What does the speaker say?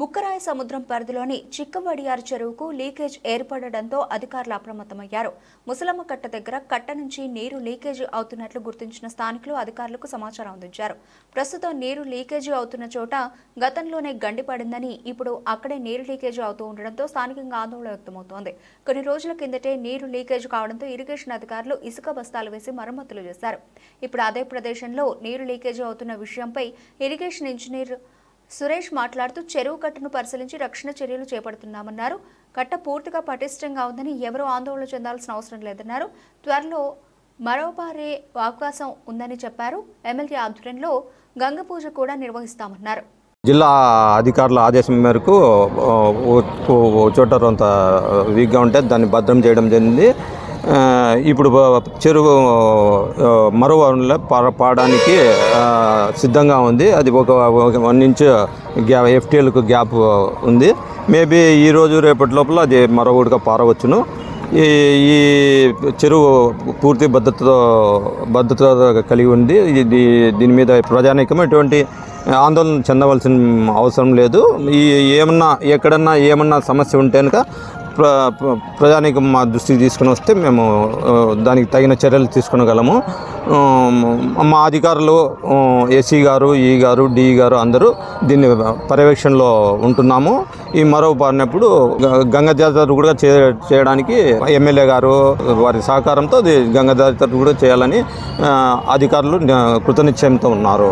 బుక్కరాయ సముద్రం పరిధిలోని చిక్కవడియారు చెరువుకు లీకేజ్ ఏర్పడడంతో అధికారులు అప్రమత్తమయ్యారు. ముసలమ్మ కట్ట దగ్గర కట్ట నుంచి నీరు లీకేజీ అవుతున్నట్లు గుర్తించిన స్థానికులు అధికారులకు సమాచారం అందించారు. ప్రస్తుతం నీరు లీకేజీ అవుతున్న చోట గతంలోనే గండి పడిందని, ఇప్పుడు అక్కడే నీరు లీకేజీ అవుతూ ఉండడంతో స్థానికంగా ఆందోళన వ్యక్తమవుతోంది. కొన్ని రోజుల కిందటే నీరు లీకేజ్ కావడంతో ఇరిగేషన్ అధికారులు ఇసుక బస్తాలు వేసి మరమ్మతులు చేశారు. ఇప్పుడు అదే ప్రదేశంలో నీరు లీకేజీ అవుతున్న విషయంపై ఇరిగేషన్ ఇంజనీర్ సురేష్ మాట్లాడుతూ చెరువు కట్టను పరిశీలించి రక్షణ చర్యలు చేపడుతున్నామన్నారు. కట్ట పూర్తిగా పటిష్టంగా ఉందని, ఎవరూ ఆందోళన చెందాల్సిన అవసరం లేదన్నారు. త్వరలో మరోబారే అవకాశం ఉందని చెప్పారు. ఎమ్మెల్యే ఆధ్వర్యంలో గంగ పూజ కూడా నిర్వహిస్తామన్నారు. జిల్లా అధికారుల ఆదేశం మేరకు చోట కొంత వీక్గా ఉంటే దాన్ని భద్రం చేయడం జరిగింది. ఇప్పుడు చెరువు మరో పాడడానికి సిద్ధంగా ఉంది. అది ఒక 1 ఇంచ్ FTLకు గ్యాప్ ఉంది. మేబీ ఈరోజు రేపటి లోపల అది మరొకటిగా పారవచ్చును. ఈ చెరువు పూర్తి భద్రత కలిగి ఉంది. దీని మీద ప్రజానీకం ఎటువంటి ఆందోళన చెందవలసిన అవసరం లేదు. ఏమన్నా సమస్య ఉంటే కనుక ప్రజానీకం మా దృష్టికి తీసుకుని వస్తే మేము దానికి తగిన చర్యలు తీసుకునగలము. మా అధికారులు ఎస్సీ గారు, ఈ గారు, డి గారు అందరూ దీన్ని పర్యవేక్షణలో ఉంటున్నాము. ఈ మరో పారినప్పుడు గంగా జాతర కూడా చేయడానికి ఎమ్మెల్యే గారు వారి సహకారంతో గంగా జాతర కూడా చేయాలని అధికారులు కృతనిశ్చయంతో ఉన్నారు.